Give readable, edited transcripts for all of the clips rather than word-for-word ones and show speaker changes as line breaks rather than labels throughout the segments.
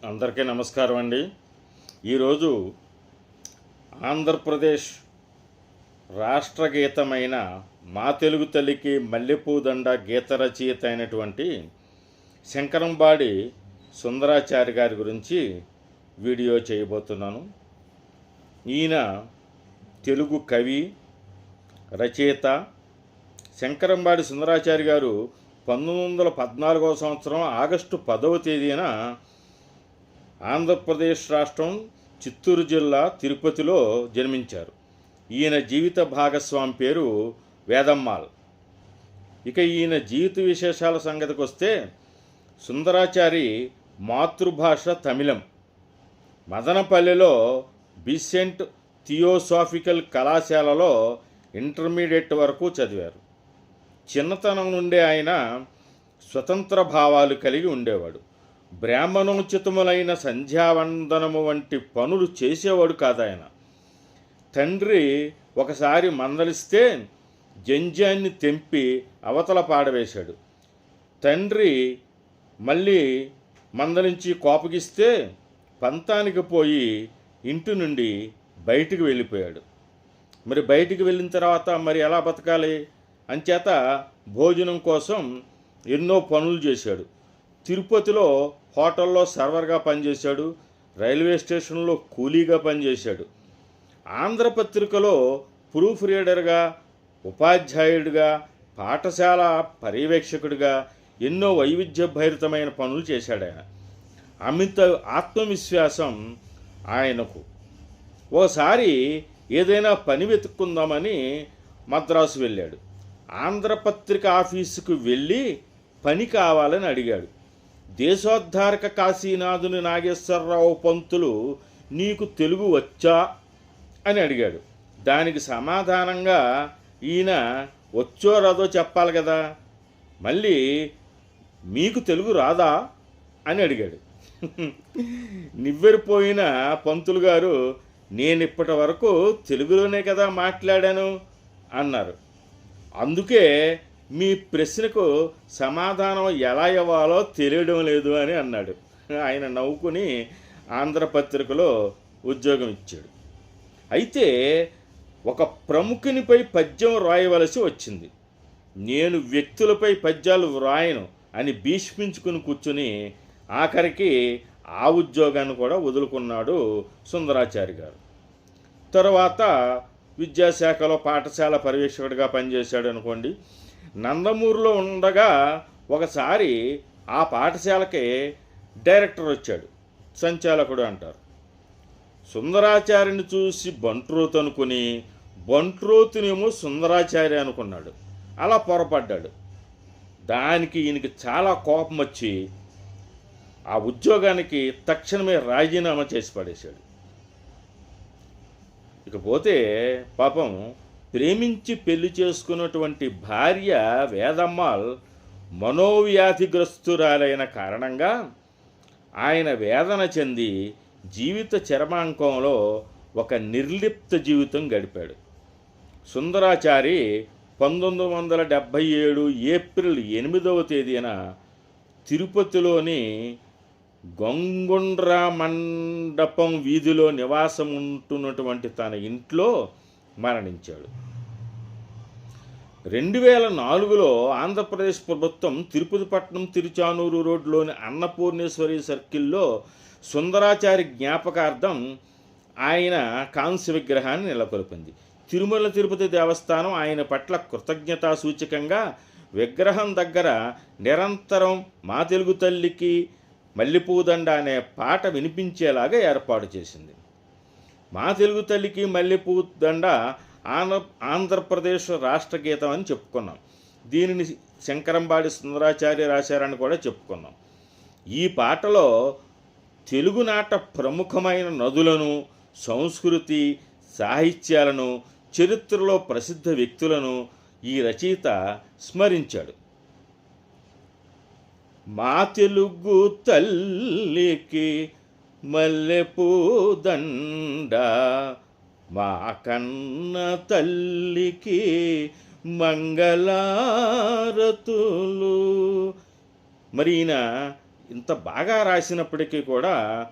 అందరికీ నమస్కారం అండి. ఈరోజు ఆంధ్రప్రదేశ్ రాష్ట్ర గీతమైన మా తెలుగు తల్లికి మల్లెపూదండ గీత రచయిత అయినటువంటి శంకరంబాడి సుందరాచారి గారి గురించి వీడియో చేయబోతున్నాను. ఈయన తెలుగు కవి, రచయిత. శంకరంబాడి సుందరాచారి గారు 1914 సంవత్సరం ఆగస్టు 10వ తేదీన ఆంధ్రప్రదేశ్ రాష్ట్రం చిత్తూరు జిల్లా తిరుపతిలో జన్మించారు. ఈయన జీవిత భాగస్వామి పేరు వేదమ్మాళ్. ఇక ఈయన జీవిత విశేషాల సంగతికి వస్తే, సుందరాచారి మాతృభాష తమిళం. మదనపల్లిలో బిసెంట్ థియోసాఫికల్ కళాశాలలో ఇంటర్మీడియట్ వరకు చదివారు. చిన్నతనం నుండే ఆయన స్వతంత్ర భావాలు కలిగి ఉండేవాడు. బ్రాహ్మణోచితములైన సంధ్యావందనము వంటి పనులు చేసేవాడు కాదాయన. తండ్రి ఒకసారి మందలిస్తే జంజాన్ని తెంపి అవతల పాడవేశాడు. తండ్రి మళ్ళీ మందలించి కోపగిస్తే పంతానికి పోయి ఇంటి నుండి బయటికి వెళ్ళిపోయాడు. మరి బయటికి వెళ్ళిన తర్వాత మరి ఎలా బతకాలి? అంచేత భోజనం కోసం ఎన్నో పనులు చేశాడు. తిరుపతిలో హోటల్లో సర్వర్గా పనిచేశాడు. రైల్వే స్టేషన్లో కూలీగా పనిచేశాడు. ఆంధ్రపత్రికలో ప్రూఫ్ రీడర్గా, ఉపాధ్యాయుడిగా, పాఠశాల పర్యవేక్షకుడిగా ఎన్నో వైవిధ్యభరితమైన పనులు చేశాడు ఆయన. అమిత ఆత్మవిశ్వాసం ఆయనకు. ఓసారి ఏదైనా పని వెతుక్కుందామని మద్రాసు వెళ్ళాడు. ఆంధ్రపత్రిక ఆఫీసుకు వెళ్ళి పని కావాలని అడిగాడు. దేశోద్ధారక కాశీనాథుని నాగేశ్వరరావు పంతులు నీకు తెలుగు వచ్చా అని అడిగాడు. దానికి సమాధానంగా ఈయన వచ్చో రాదో చెప్పాలి కదా. మళ్ళీ మీకు తెలుగు రాదా అని అడిగాడు. నివ్వెరిపోయిన పంతులు గారు, నేను ఇప్పటి వరకు తెలుగులోనే కదా మాట్లాడాను అన్నారు. అందుకే మీ ప్రశ్నకు సమాధానం ఎలా ఇవ్వాలో తెలియడం లేదు అని అన్నాడు. ఆయన నవ్వుకుని ఆంధ్రపత్రికలో ఉద్యోగం ఇచ్చాడు. అయితే ఒక ప్రముఖునిపై పద్యం రాయవలసి వచ్చింది. నేను వ్యక్తులపై పద్యాలు వ్రాయను అని భీష్మించుకుని కూర్చుని ఆఖరికి ఆ ఉద్యోగాన్ని కూడా వదులుకున్నాడు సుందరాచారి గారు. తర్వాత విద్యాశాఖలో పాఠశాల పర్యవేక్షకుడిగా పనిచేశాడు అనుకోండి. నందమూరులో ఉండగా ఒకసారి ఆ పాఠశాలకి డైరెక్టర్ వచ్చాడు, సంచాలకుడు అంటారు. సుందరాచారిని చూసి బంట్రోతు అనుకుని బంట్రోతునేమో సుందరాచారి అనుకున్నాడు. అలా పొరపడ్డాడు. దానికి ఈయనకి చాలా కోపం వచ్చి ఆ ఉద్యోగానికి తక్షణమే రాజీనామా చేసి పడేశాడు. ఇకపోతే పాపం ప్రేమించి పెళ్లి చేసుకున్నటువంటి భార్య వేదమ్మాళ్ మనోవ్యాధిగ్రస్తురాలైన కారణంగా ఆయన వేదన చెంది జీవిత చరమాంకంలో ఒక నిర్లిప్త జీవితం గడిపాడు. సుందరాచారి 1977 ఏప్రిల్ 8వ తేదీన తిరుపతిలోని గంగుండ్ర మండపం వీధిలో నివాసం ఉంటున్నటువంటి తన ఇంట్లో మరణించాడు. 2004లో ఆంధ్రప్రదేశ్ ప్రభుత్వం తిరుపతిపట్నం తిరుచానూరు రోడ్లోని అన్నపూర్ణేశ్వరి సర్కిల్లో సుందరాచారి జ్ఞాపకార్థం ఆయన కాంస్య విగ్రహాన్ని నెలకొల్పింది. తిరుమల తిరుపతి దేవస్థానం ఆయన పట్ల కృతజ్ఞతా సూచకంగా విగ్రహం దగ్గర నిరంతరం మా తెలుగు తల్లికి మల్లెపూదండ అనే పాట వినిపించేలాగా ఏర్పాటు చేసింది. మా తెలుగు తల్లికి మల్లెపూదండ ఆంధ్రప్రదేశ్ రాష్ట్ర గీతం అని చెప్పుకున్నాం. దీనిని శంకరంబాడి సుందరాచార్య రాశారని కూడా చెప్పుకున్నాం. ఈ పాటలో తెలుగునాట ప్రముఖమైన నదులను, సంస్కృతి, సాహిత్యాలను, చరిత్రలో ప్రసిద్ధ వ్యక్తులను ఈ రచయిత స్మరించాడు. మా తెలుగు తల్లికి మల్లెపూదండ, మా కన్న తల్లికి మంగళారతులు. మరి ఈయన ఇంత బాగా రాసినప్పటికీ కూడా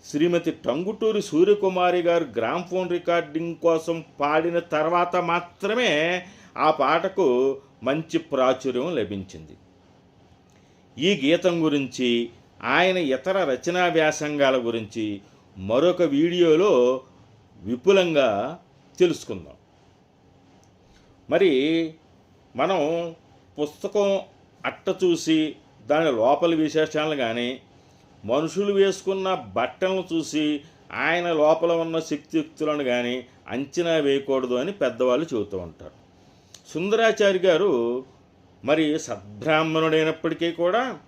శ్రీమతి టంగుటూరి సూర్యకుమారి గారు గ్రామ్ఫోన్ రికార్డింగ్ కోసం పాడిన తర్వాత మాత్రమే ఆ పాటకు మంచి ప్రాచుర్యం లభించింది. ఈ గీతం గురించి, ఆయన ఇతర రచనా వ్యాసంగాల గురించి మరొక వీడియోలో విపులంగా తెలుసుకుందాం. మరి మనం పుస్తకం అట్ట చూసి దాని లోపలి విశేషాలను కానీ, మనుషులు వేసుకున్న బట్టలను చూసి ఆయన లోపల ఉన్న శక్తియుక్తులను కానీ అంచనా వేయకూడదు అని పెద్దవాళ్ళు చెబుతూ ఉంటారు. సుందరాచారి గారు మరి సద్బ్రాహ్మణుడైనప్పటికీ కూడా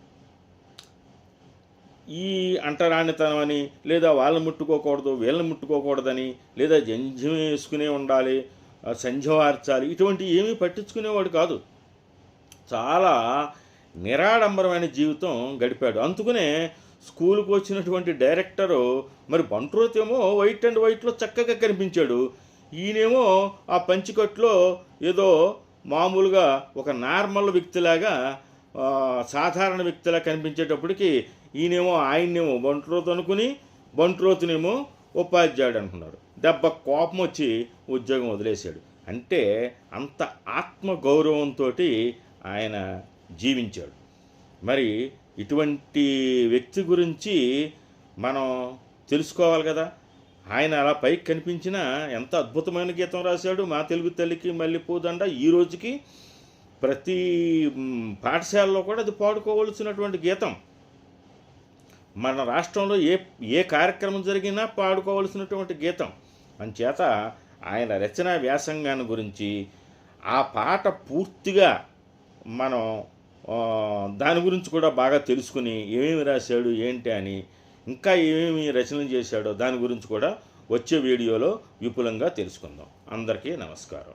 ఈ అంటరానితనం అని, లేదా వాళ్ళని ముట్టుకోకూడదు వీళ్ళని ముట్టుకోకూడదని, లేదా జంధ్యం వేసుకునే ఉండాలి, సంధ్యవార్చాలి, ఇటువంటి ఏమీ పట్టించుకునేవాడు కాదు. చాలా నిరాడంబరమైన జీవితం గడిపాడు. అందుకనే స్కూలుకు వచ్చినటువంటి డైరెక్టరు మరి బంట్రోత్ ఏమో వైట్ అండ్ వైట్లో చక్కగా కనిపించాడు. ఈయనేమో ఆ పంచికట్లో ఏదో మామూలుగా ఒక నార్మల్ వ్యక్తిలాగా, సాధారణ వ్యక్తిలా కనిపించేటప్పటికి ఆయన్నేమో బంట్రోత్ అనుకుని బంట్రోత్నేమో ఉపాధ్యాయుడు అనుకున్నారు. దెబ్బ కోపం వచ్చి ఉద్యోగం వదిలేశాడు. అంటే అంత ఆత్మగౌరవంతో ఆయన జీవించాడు. మరి ఇటువంటి వ్యక్తి గురించి మనం తెలుసుకోవాలి కదా. ఆయన అలా పైకి కనిపించిన ఎంత అద్భుతమైన గీతం రాశాడు. మా తెలుగు తల్లికి మల్లెపూదండ ఈ రోజుకి ప్రతి పాఠశాలలో కూడా అది పాడుకోవలసినటువంటి గీతం. మన రాష్ట్రంలో ఏ కార్యక్రమం జరిగినా పాడుకోవలసినటువంటి గీతం. అంచేత ఆయన రచనా వ్యాసంగాన్ని గురించి, ఆ పాట పూర్తిగా మనం దాని గురించి కూడా బాగా తెలుసుకుని ఏమేమి రాశాడు ఏంటి అని, ఇంకా ఏమేమి రచనలు చేశాడో దాని గురించి కూడా వచ్చే వీడియోలో విపులంగా తెలుసుకుందాం. అందరికీ నమస్కారం.